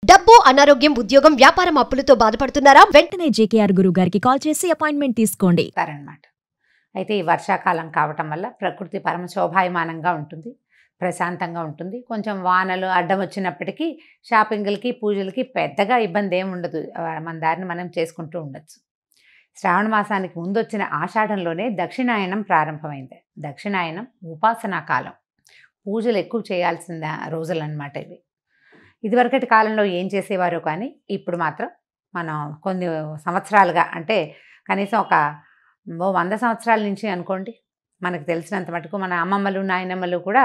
డబ్బు, అనారోగ్యం, ఉద్యోగం, వ్యాపారం అప్పులతో బాధపడుతున్నారా? వెంటనే జేకేఆర్ గురువు గారికి కాల్ చేసి అపాయింట్మెంట్ తీసుకోండి. అయితే ఈ వర్షాకాలం కావటం వల్ల ప్రకృతి పరమ శోభాయమానంగా ఉంటుంది, ప్రశాంతంగా ఉంటుంది. కొంచెం వానలు అడ్డం వచ్చినప్పటికీ షాపింగ్లకి, పూజలకి పెద్దగా ఇబ్బంది ఏమి ఉండదు. మన దారిని మనం చేసుకుంటూ ఉండొచ్చు. శ్రావణ మాసానికి ముందు వచ్చిన ఆషాఢంలోనే దక్షిణాయనం ప్రారంభమైంది. దక్షిణాయనం ఉపాసనా కాలం, పూజలు ఎక్కువ చేయాల్సిన రోజులన్నమాట ఇవి. ఇదివరకటి కాలంలో ఏం చేసేవారో కానీ ఇప్పుడు మాత్రం మనం కొన్ని సంవత్సరాలుగా, అంటే కనీసం ఒక 100 సంవత్సరాల నుంచి అనుకోండి, మనకు తెలిసినంత మటుకు మన అమ్మమ్మలు, నాయనమ్మలు కూడా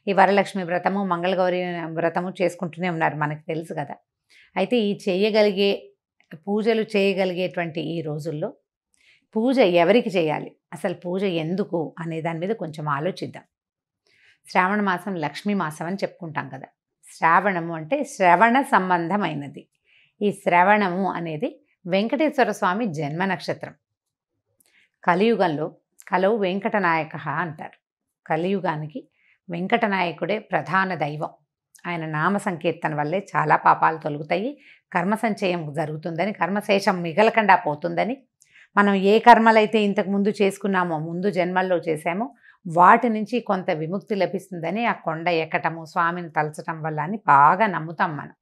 ఈ వరలక్ష్మి వ్రతము, మంగళగౌరి వ్రతము చేసుకుంటూనే ఉన్నారు, మనకు తెలుసు కదా. అయితే ఈ పూజలు చేయగలిగేటువంటి ఈ రోజుల్లో పూజ ఎవరికి చేయాలి, అసలు పూజ ఎందుకు అనే దాని మీద కొంచెం ఆలోచిద్దాం. శ్రావణ మాసం లక్ష్మీ మాసం అని చెప్పుకుంటాం కదా. శ్రావణము అంటే శ్రవణ సంబంధమైనది. ఈ శ్రవణము అనేది వెంకటేశ్వర స్వామి జన్మ నక్షత్రం. కలియుగంలో కలవు వెంకటనాయక అంటారు. కలియుగానికి వెంకటనాయకుడే ప్రధాన దైవం. ఆయన నామ సంకీర్తన వల్లే చాలా పాపాలు తొలగుతాయి, కర్మ సంచయం జరుగుతుందని, కర్మశేషం మిగలకుండా పోతుందని, మనం ఏ కర్మలైతే ఇంతకుముందు చేసుకున్నామో, ముందు జన్మల్లో చేసామో వాటి నుంచి కొంత విముక్తి లభిస్తుందని ఆ కొండ ఎక్కటము, స్వామిని తలచటం వల్ల అని బాగా నమ్ముతాం మనం.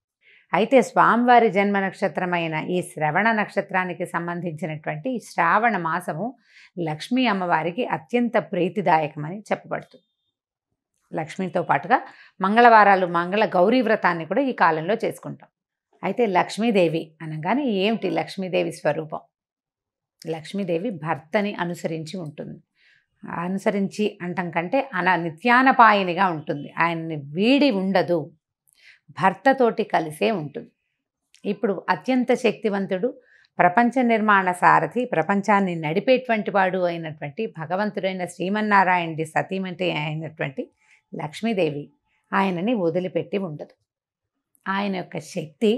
అయితే స్వామివారి జన్మ నక్షత్రమైన ఈ శ్రవణ నక్షత్రానికి సంబంధించినటువంటి శ్రావణ మాసము లక్ష్మీ అమ్మవారికి అత్యంత ప్రీతిదాయకమని చెప్పబడుతుంది. లక్ష్మితో పాటుగా మంగళవారాలు మంగళ గౌరీ వ్రతాన్ని కూడా ఈ కాలంలో చేసుకుంటాం. అయితే లక్ష్మీదేవి అనగానే ఏమిటి లక్ష్మీదేవి స్వరూపం? లక్ష్మీదేవి భర్తని అనుసరించి ఉంటుంది. అనుసరించి అంటం కంటే నిత్యానపాయనిగా ఉంటుంది. ఆయన్ని వీడి ఉండదు, భర్తతోటి కలిసే ఉంటుంది. ఇప్పుడు అత్యంత శక్తివంతుడు, ప్రపంచ నిర్మాణ సారథి, ప్రపంచాన్ని నడిపేటువంటి వాడు అయినటువంటి భగవంతుడైన శ్రీమన్నారాయణుడి సతీమణి అయినటువంటి లక్ష్మీదేవి ఆయనని వదిలిపెట్టి ఉండదు. ఆయన యొక్క శక్తి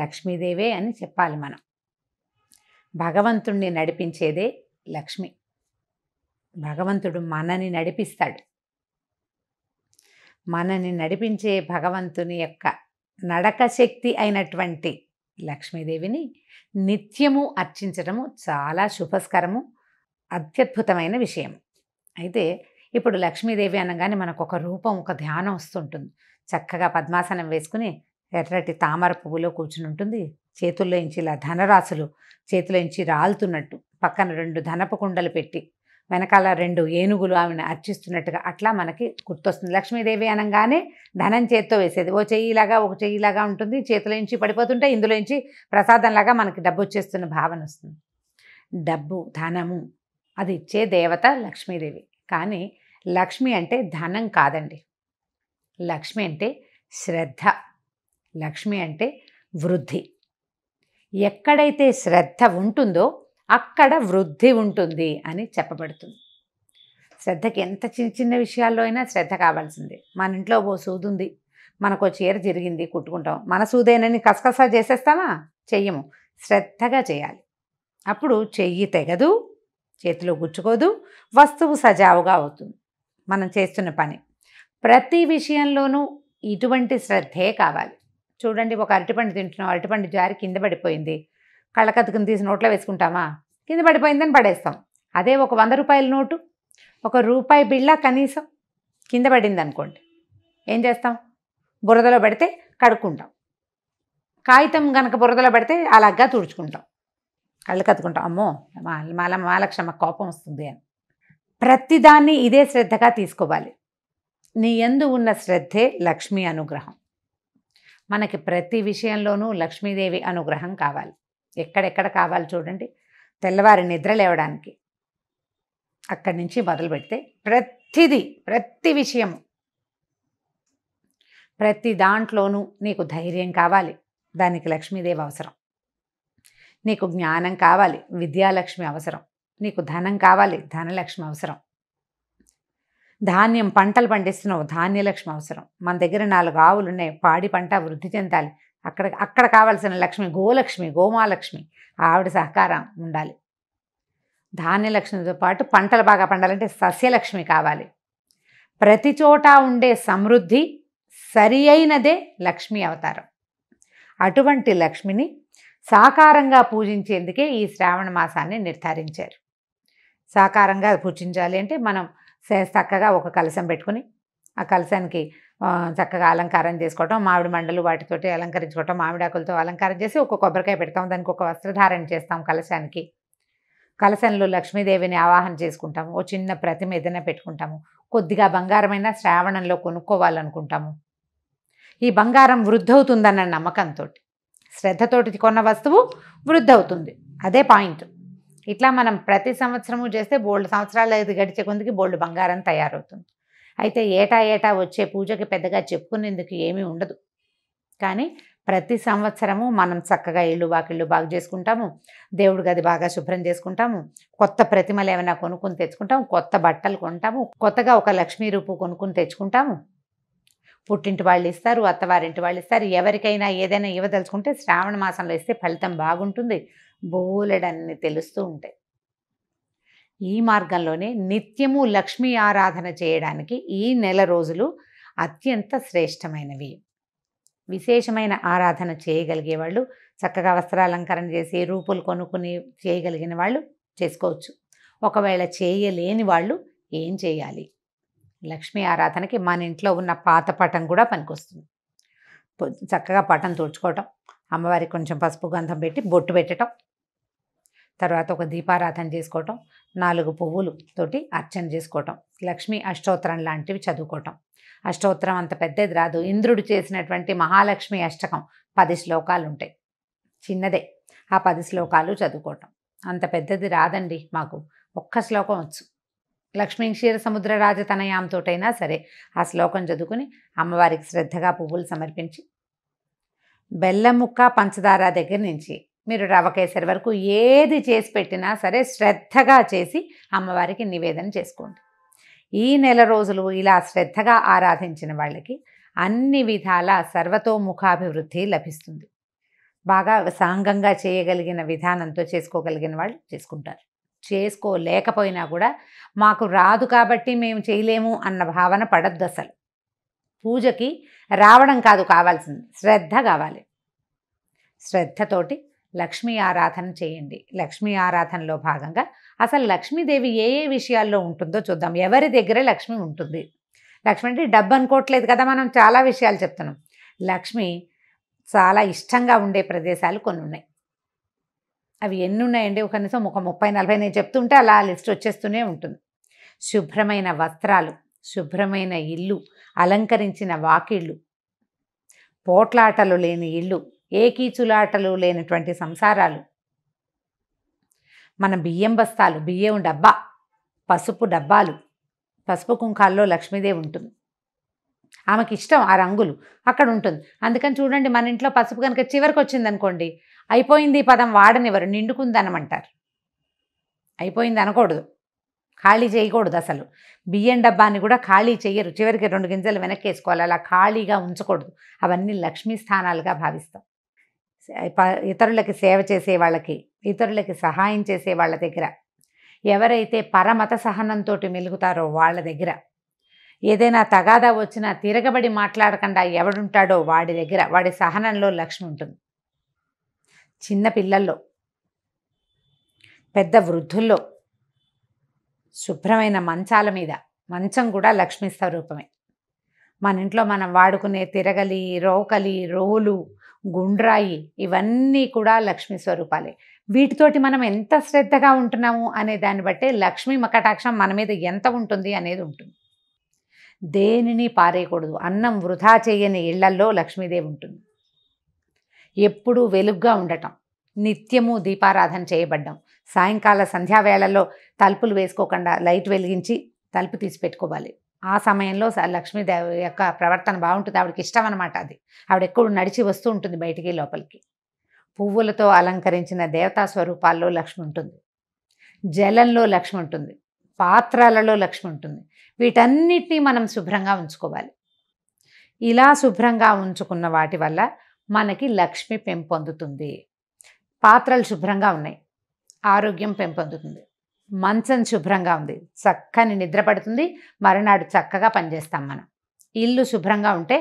లక్ష్మీదేవే అని చెప్పాలి మనం. భగవంతుణ్ణి నడిపించేదే లక్ష్మి. భగవంతుడు మనని నడిపిస్తాడు. మనని నడిపించే భగవంతుని యొక్క నడక శక్తి అయినటువంటి లక్ష్మీదేవిని నిత్యము అర్చించడము చాలా శుభస్కరము, అత్యద్భుతమైన విషయం. అయితే ఇప్పుడు లక్ష్మీదేవి అనగానే మనకు ఒక రూపం, ఒక ధ్యానం వస్తుంటుంది. చక్కగా పద్మాసనం వేసుకుని ఎర్రటి తామర పువ్వులో కూర్చుని ఉంటుంది. చేతుల్లో నుంచి ఇలా ధనరాశులు చేతిలో నుంచి రాలుతున్నట్టు, పక్కన 2 ధనపు కుండలు పెట్టి వెనకాల 2 ఏనుగులు ఆమెను అర్చిస్తున్నట్టుగా అట్లా మనకి గుర్తొస్తుంది. లక్ష్మీదేవి అనగానే ధనం చేత్తో వేసేది, ఓ చెయ్యిలాగా ఒక చెయ్యిలాగా ఉంటుంది, చేతిలో నుంచి పడిపోతుంటే ఇందులో నుంచి ప్రసాదంలాగా మనకి డబ్బు వచ్చేస్తున్న భావన వస్తుంది. డబ్బు, ధనము అది ఇచ్చే దేవత లక్ష్మీదేవి. కానీ లక్ష్మి అంటే ధనం కాదండి. లక్ష్మి అంటే శ్రద్ధ, లక్ష్మి అంటే వృద్ధి. ఎక్కడైతే శ్రద్ధ ఉంటుందో అక్కడ వృద్ధి ఉంటుంది అని చెప్పబడుతుంది. శ్రద్ధకి ఎంత చిన్న చిన్న విషయాల్లో అయినా శ్రద్ధ కావాల్సిందే. మన ఇంట్లో ఓ సూది ఉంది, మనకు చీర జరిగింది, కుట్టుకుంటాం, మన సూదేనని కసకసా చేసేస్తామా? చెయ్యము. శ్రద్ధగా చేయాలి. అప్పుడు చెయ్యి తెగదు, చేతిలో గుచ్చుకోదు, వస్తువు సజావుగా అవుతుంది మనం చేస్తున్న పని. ప్రతి విషయంలోనూ ఇటువంటి శ్రద్ధే కావాలి. చూడండి, ఒక అరటిపండు తింటున్నాం, అరటిపండు జారి కింద పడిపోయింది, కళ్ళకత్తుకుని తీసి నోట్లో వేసుకుంటామా? కింద పడిపోయిందని పడేస్తాం. అదే ఒక 100 రూపాయల నోటు, ఒక రూపాయి బిళ్ళ కనీసం కింద పడింది అనుకోండి, ఏం చేస్తాం? బురదలో పెడితే కడుక్కుంటాం. కాగితం కనుక బురదలో పెడితే అలాగా తుడుచుకుంటాం, కళ్ళు కత్తుకుంటాం, అమ్మో మహాలక్ష్మ కోపం వస్తుంది అని. ప్రతిదాన్ని ఇదే శ్రద్ధగా తీసుకోవాలి. నీ యందు ఉన్న శ్రద్ధే లక్ష్మీ అనుగ్రహం. మనకి ప్రతి విషయంలోనూ లక్ష్మీదేవి అనుగ్రహం కావాలి. ఎక్కడెక్కడ కావాలి చూడండి. తెల్లవారి నిద్ర లేవడానికి అక్కడి నుంచి మొదలు పెడితే ప్రతిదీ, ప్రతి విషయము, ప్రతి దాంట్లోనూ నీకు ధైర్యం కావాలి, దానికి లక్ష్మీదేవి అవసరం. నీకు జ్ఞానం కావాలి, విద్యాలక్ష్మి అవసరం. నీకు ధనం కావాలి, ధనలక్ష్మి అవసరం. ధాన్యం పంటలు పండిస్తున్నావు, ధాన్యలక్ష్మి అవసరం. మన దగ్గర 4 ఆవులు ఉన్నాయి, పాడి పంట వృద్ధి చెందాలి, అక్కడ కావాల్సిన లక్ష్మి గోలక్ష్మి, గోమాలక్ష్మి, ఆవిడ సహకారం ఉండాలి. ధాన్యలక్ష్మితో పాటు పంటలు బాగా పండాలంటే సస్యలక్ష్మి కావాలి. ప్రతి చోట ఉండే సమృద్ధి సరి అయినదే లక్ష్మీ అవతారం. అటువంటి లక్ష్మిని సాకారంగా పూజించేందుకే ఈ శ్రావణ మాసాన్ని నిర్ధారించారు. సాకారంగా పూజించాలి అంటే మనం చక్కగా ఒక కలశం పెట్టుకుని ఆ కలశానికి చక్కగా అలంకారం చేసుకోవటం, మామిడి మండలు వాటితోటి అలంకరించుకోవటం, మామిడాకులతో అలంకారం చేసి ఒక కొబ్బరికాయ పెడతాం, దానికి ఒక వస్త్రధారణ చేస్తాం కలశానికి. కలశంలో లక్ష్మీదేవిని ఆవాహన చేసుకుంటాము. ఓ చిన్న ప్రతిమ ఏదైనా పెట్టుకుంటాము. కొద్దిగా బంగారమైన శ్రావణంలో కొనుక్కోవాలనుకుంటాము. ఈ బంగారం వృద్ధవుతుందన్న నమ్మకంతో, శ్రద్ధతోటి కొన్న వస్తువు వృద్ధవుతుంది. అదే పాయింట్. ఇట్లా మనం ప్రతి సంవత్సరము చేస్తే బోల్డ్ సంవత్సరాలు గడిచే కొద్దికి బోల్డ్ బంగారం తయారవుతుంది. అయితే ఏటా వచ్చే పూజకి పెద్దగా చెప్పుకునేందుకు ఏమీ ఉండదు. కానీ ప్రతి సంవత్సరము మనం చక్కగా ఇళ్ళు వాకిళ్ళు బాగు చేసుకుంటాము, దేవుడి గది బాగా శుభ్రం చేసుకుంటాము, కొత్త ప్రతిమలు ఏమైనా కొనుక్కొని తెచ్చుకుంటాము, కొత్త బట్టలు కొంటాము, కొత్తగా ఒక లక్ష్మీ రూపు కొనుక్కొని తెచ్చుకుంటాము. పుట్టింటి వాళ్ళు ఇస్తారు, అత్తవారింటి వాళ్ళు ఇస్తారు. ఎవరికైనా ఏదైనా ఇవ్వదలుచుకుంటే శ్రావణ మాసంలో ఇస్తే ఫలితం బాగుంటుంది. బోలెడన్ని తెలుస్తూ ఉంటాయి. ఈ మార్గంలోనే నిత్యము లక్ష్మీ ఆరాధన చేయడానికి ఈ నెల రోజులు అత్యంత శ్రేష్టమైనవి. విశేషమైన ఆరాధన చేయగలిగే వాళ్ళు, చక్కగా వస్త్రాలంకరణ చేసి రూపులు కొనుక్కుని చేయగలిగిన వాళ్ళు చేసుకోవచ్చు. ఒకవేళ చేయలేని వాళ్ళు ఏం చేయాలి? లక్ష్మీ ఆరాధనకి మన ఇంట్లో ఉన్న పాత పటం కూడా పనికొస్తుంది. చక్కగా పటం తుడుచుకోవటం, అమ్మవారికి కొంచెం పసుపు గంధం పెట్టి బొట్టు పెట్టడం, తర్వాత ఒక దీపారాధన చేసుకోవటం, 4 పువ్వులతోటి అర్చన చేసుకోవటం, లక్ష్మీ అష్టోత్తరం లాంటివి చదువుకోవటం. అష్టోత్తరం అంత పెద్దది రాదు. ఇంద్రుడు చేసినటువంటి మహాలక్ష్మి అష్టకం 10 శ్లోకాలు ఉంటాయి, చిన్నదే. ఆ 10 శ్లోకాలు చదువుకోవటం. అంత పెద్దది రాదండి మాకు, ఒక్క శ్లోకం వచ్చు. లక్ష్మీ క్షీర సముద్ర రాజతనయాంతోటైనా సరే ఆ శ్లోకం చదువుకుని అమ్మవారికి శ్రద్ధగా పువ్వులు సమర్పించి, బెల్లం ముక్క పంచదార దగ్గర నుంచి మీరు రవ కేసరి వరకు ఏది చేసి పెట్టినా సరే శ్రద్ధగా చేసి అమ్మవారికి నివేదన చేసుకోండి. ఈ నెల రోజులు ఇలా శ్రద్ధగా ఆరాధించిన వాళ్ళకి అన్ని విధాల సర్వతోముఖాభివృద్ధి లభిస్తుంది. బాగా సాంగంగా చేయగలిగిన విధానంతో చేసుకోగలిగిన వాళ్ళు చేసుకుంటారు. చేసుకోలేకపోయినా కూడా మాకు రాదు కాబట్టి మేము చేయలేము అన్న భావన పడద్దు. అసలు పూజకి రావడం కాదు కావాల్సింది, శ్రద్ధ కావాలి. శ్రద్ధతోటి లక్ష్మీ ఆరాధన చేయండి. లక్ష్మీ ఆరాధనలో భాగంగా అసలు లక్ష్మీదేవి ఏ ఏ విషయాల్లో ఉంటుందో చూద్దాం. ఎవరి దగ్గర లక్ష్మి ఉంటుంది? లక్ష్మి అంటే డబ్బు అనుకోవట్లేదు కదా, మనం చాలా విషయాలు చెప్తున్నాం. లక్ష్మి చాలా ఇష్టంగా ఉండే ప్రదేశాలు కొన్ని ఉన్నాయి. అవి ఎన్ని ఉన్నాయండి? కనీసం ఒక 30-40 నేను చెప్తుంటే అలా లిస్ట్ వచ్చేస్తూనే ఉంటుంది. శుభ్రమైన వస్త్రాలు, శుభ్రమైన ఇల్లు, అలంకరించిన వాకిళ్ళు, పోట్లాటలు లేని ఇల్లు, ఏకీచులాటలు లేనటువంటి సంసారాలు, మన బియ్యం బస్తాలు, బియ్యం డబ్బా, పసుపు డబ్బాలు, పసుపు కుంకాల్లో లక్ష్మీదేవి ఉంటుంది. ఆమెకి ఇష్టం ఆ రంగులు, అక్కడ ఉంటుంది. అందుకని చూడండి, మన ఇంట్లో పసుపు కనుక చివరికి వచ్చిందనుకోండి, అయిపోయింది పదం వాడనివ్వరు, నిండుకుందనమంటారు. అయిపోయింది అనకూడదు, ఖాళీ చేయకూడదు. అసలు బియ్యం డబ్బాని కూడా ఖాళీ చెయ్యరు, చివరికి 2 గింజలు వెనక్కి వేసుకోవాలి. అలా ఖాళీగా ఉంచకూడదు. అవన్నీ లక్ష్మీ స్థానాలుగా భావిస్తాం. ఇతరులకి సేవ చేసే వాళ్ళకి, ఇతరులకి సహాయం చేసే వాళ్ళ దగ్గర, ఎవరైతే పరమత సహనంతో మెలుగుతారో వాళ్ళ దగ్గర, ఏదైనా తగాదా వచ్చినా తిరగబడి మాట్లాడకుండా ఎవడుంటాడో వాడి దగ్గర, వాడి సహనంలో లక్ష్మి ఉంటుంది. చిన్న పిల్లల్లో, పెద్ద వృద్ధుల్లో, శుభ్రమైన మంచాల మీద, మంచం కూడా లక్ష్మీ స్వరూపమే. మన ఇంట్లో మనం వాడుకునే తిరగలి, రోకలి, రోలు, గుండ్రాయి, ఇవన్నీ కూడా లక్ష్మీ స్వరూపాలే. వీటితోటి మనం ఎంత శ్రద్ధగా ఉంటున్నాము అనే దాన్ని బట్టే లక్ష్మీ కటాక్షం మన మీద ఎంత ఉంటుంది అనేది ఉంటుంది. దేనిని పారేయకూడదు. అన్నం వృధా చేయని ఇళ్లల్లో లక్ష్మీదేవి ఉంటుంది. ఎప్పుడూ వెలుగ్గా ఉండటం, నిత్యము దీపారాధన చేయబడ్డం, సాయంకాల సంధ్యావేళల్లో తలుపులు వేసుకోకుండా లైట్ వెలిగించి తలుపు తీసి పెట్టుకోవాలి. ఆ సమయంలో లక్ష్మీదేవి యొక్క ప్రవర్తన బాగుంటుంది. ఆవిడకి ఇష్టం అనమాట అది. ఆవిడ ఎక్కువ నడిచి వస్తూ ఉంటుంది బయటికి లోపలికి. పువ్వులతో అలంకరించిన దేవతా స్వరూపాల్లో లక్ష్మి ఉంటుంది. జలంలో లక్ష్మి ఉంటుంది. పాత్రలలో లక్ష్మి ఉంటుంది. వీటన్నిటినీ మనం శుభ్రంగా ఉంచుకోవాలి. ఇలా శుభ్రంగా ఉంచుకున్న వాటి వల్ల మనకి లక్ష్మి పెంపొందుతుంది. పాత్రలు శుభ్రంగా ఉన్నాయి, ఆరోగ్యం పెంపొందుతుంది. మంచం శుభ్రంగా ఉంది, చక్కని నిద్ర పడుతుంది, మరునాడు చక్కగా పనిచేస్తాం మనం. ఇల్లు శుభ్రంగా ఉంటే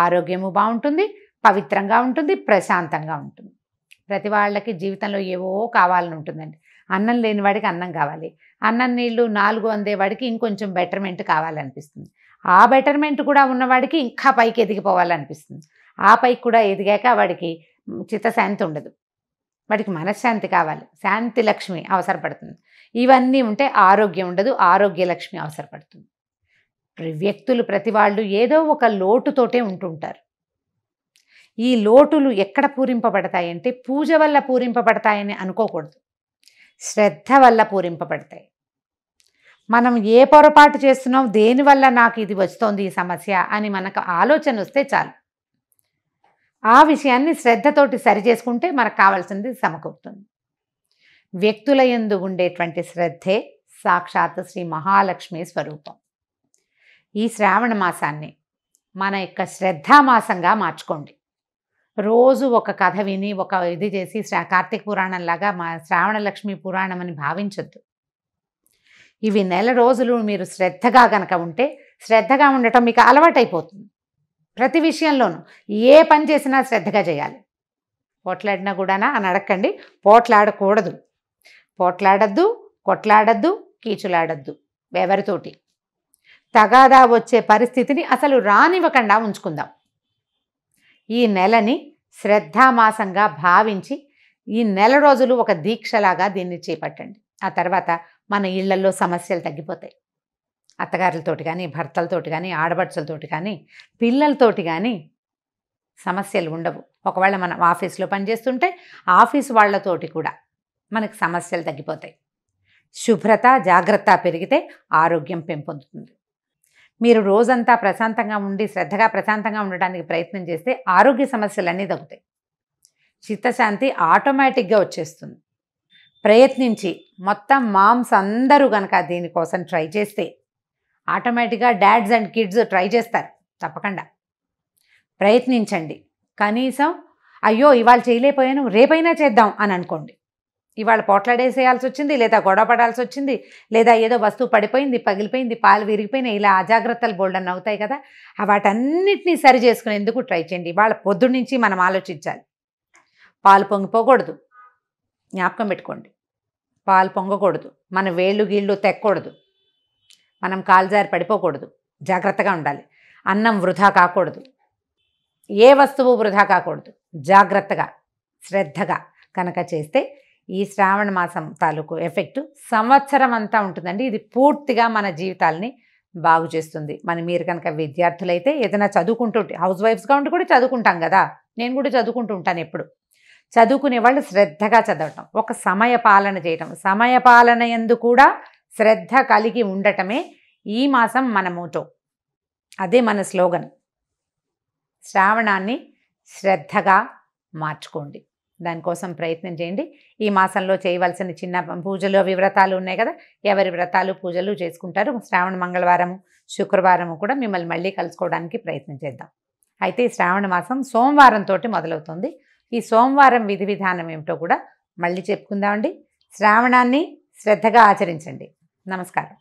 ఆరోగ్యము బాగుంటుంది, పవిత్రంగా ఉంటుంది, ప్రశాంతంగా ఉంటుంది. ప్రతి వాళ్ళకి జీవితంలో ఏవో కావాలని ఉంటుందండి. అన్నం లేని వాడికి అన్నం కావాలి, అన్నం నీళ్ళు 4 అందేవాడికి ఇంకొంచెం బెటర్మెంట్ కావాలనిపిస్తుంది, ఆ బెటర్మెంట్ కూడా ఉన్నవాడికి ఇంకా పైకి ఎదిగిపోవాలనిపిస్తుంది, ఆ పైకి కూడా ఎదిగాక వాడికి చిత్తశాంతి ఉండదు, వాడికి మనశ్శాంతి కావాలి, శాంతి లక్ష్మి అవసరపడుతుంది. ఇవన్నీ ఉంటే ఆరోగ్యం ఉండదు, ఆరోగ్య లక్ష్మి అవసరపడుతుంది. వ్యక్తులు ప్రతి వాళ్ళు ఏదో ఒక లోటుతోటే ఉంటుంటారు. ఈ లోటులు ఎక్కడ పూరింపబడతాయంటే పూజ వల్ల పూరింపబడతాయని అనుకోకూడదు, శ్రద్ధ వల్ల పూరింపబడతాయి. మనం ఏ పొరపాటు చేస్తున్నాం, దేనివల్ల నాకు ఇది వస్తోంది ఈ సమస్య అని మనకు ఆలోచన వస్తే చాలు, ఆ విషయాన్ని శ్రద్ధతోటి సరి చేసుకుంటే మనకు కావాల్సింది సమకూరుతుంది. వ్యక్తుల యందు ఉండేటువంటి శ్రద్ధే సాక్షాత్ శ్రీ మహాలక్ష్మి స్వరూపం. ఈ శ్రావణ మాసాన్ని మన యొక్క శ్రద్ధామాసంగా మార్చుకోండి. రోజు ఒక కథ విని ఒక ఇది చేసి కార్తీక పురాణంలాగా మా శ్రావణ లక్ష్మి పురాణం అని భావించొద్దు. ఇవి నెల రోజులు మీరు శ్రద్ధగా గనక ఉంటే, శ్రద్ధగా ఉండటం మీకు అలవాటైపోతుంది. ప్రతి విషయంలోనూ ఏ పని చేసినా శ్రద్ధగా చేయాలి. పోట్లాడినా కూడానా అని అడగండి, పోట్లాడకూడదు, పోట్లాడద్దు, కొట్లాడద్దు, కీచులాడద్దు, ఎవరితోటి తగాదా వచ్చే పరిస్థితిని అసలు రానివ్వకుండా ఉంచుకుందాం. ఈ నెలని శ్రద్ధామాసంగా భావించి ఈ నెల రోజులు ఒక దీక్షలాగా దీన్ని చేపట్టండి. ఆ తర్వాత మన ఇళ్లలో సమస్యలు తగ్గిపోతాయి. అత్తగారులతోటి కానీ, భర్తలతోటి కానీ, ఆడపడుచులతోటి కానీ, పిల్లలతోటి కానీ సమస్యలు ఉండవు. ఒకవేళ మనం ఆఫీస్లో పనిచేస్తుంటే ఆఫీసు వాళ్ళతోటి కూడా మనకు సమస్యలు తగ్గిపోతాయి. శుభ్రత, జాగ్రత్త పెరిగితే ఆరోగ్యం పెంపొందుతుంది. మీరు రోజంతా ప్రశాంతంగా ఉండి శ్రద్ధగా ప్రశాంతంగా ఉండడానికి ప్రయత్నం చేస్తే ఆరోగ్య సమస్యలన్నీ తగ్గుతాయి, చిత్తశాంతి ఆటోమేటిక్గా వచ్చేస్తుంది. ప్రయత్నించి మొత్తం మామ్స్ అందరూ కనుక దీనికోసం ట్రై చేస్తే ఆటోమేటిక్గా డాడ్స్ అండ్ కిడ్స్ ట్రై చేస్తారు. తప్పకుండా ప్రయత్నించండి. కనీసం అయ్యో ఇవాళ చేయలేకపోయాను రేపైనా చేద్దాం అని అనుకోండి. ఇవాళ పోట్లాడేసేయాల్సి వచ్చింది, లేదా గొడవ పడాల్సి వచ్చింది, లేదా ఏదో వస్తువు పడిపోయింది, పగిలిపోయింది, పాలు విరిగిపోయినాయి, ఇలా అజాగ్రత్తలు బోల్డన్ అవుతాయి కదా, వాటన్నిటినీ సరి చేసుకునేందుకు ట్రై చేయండి. ఇవాళ పొద్దున్న నుంచి మనం ఆలోచించాలి. పాలు పొంగిపోకూడదు, జ్ఞాపకం పెట్టుకోండి. పాలు పొంగకూడదు, మన వేళ్ళు గీళ్ళు తెక్కకూడదు, మనం కాలుజారి పడిపోకూడదు, జాగ్రత్తగా ఉండాలి. అన్నం వృధా కాకూడదు, ఏ వస్తువు వృధా కాకూడదు. జాగ్రత్తగా శ్రద్ధగా కనుక చేస్తే ఈ శ్రావణ మాసం తాలూకు ఎఫెక్టు సంవత్సరం అంతా ఉంటుందండి. ఇది పూర్తిగా మన జీవితాలని బాగు చేస్తుంది. మీరు కనుక విద్యార్థులైతే ఏదైనా చదువుకుంటుంటే, హౌస్ వైఫ్స్గా ఉండి కూడా చదువుకుంటాం కదా, నేను కూడా చదువుకుంటూ ఉంటాను ఎప్పుడు. చదువుకునే వాళ్ళు శ్రద్ధగా చదవటం, ఒక సమయపాలన చేయటం, సమయపాలన యందు కూడా శ్రద్ధ కలిగి ఉండటమే ఈ మాసం మన మోటో, అదే మన స్లోగన్. శ్రావణాన్ని శ్రద్ధగా మార్చుకోండి, దానికోసం ప్రయత్నం చేయండి. ఈ మాసంలో చేయవలసిన చిన్న పూజలు అవి వ్రతాలు ఉన్నాయి కదా, ఎవరి వ్రతాలు పూజలు చేసుకుంటారు. శ్రావణ మంగళవారము శుక్రవారము కూడా మిమ్మల్ని మళ్ళీ కలుసుకోవడానికి ప్రయత్నం చేద్దాం. అయితే ఈ శ్రావణ మాసం సోమవారంతో మొదలవుతుంది. ఈ సోమవారం విధి విధానం ఏమిటో కూడా మళ్ళీ చెప్పుకుందామండి. శ్రావణాన్ని శ్రద్ధగా ఆచరించండి. నమస్కారం.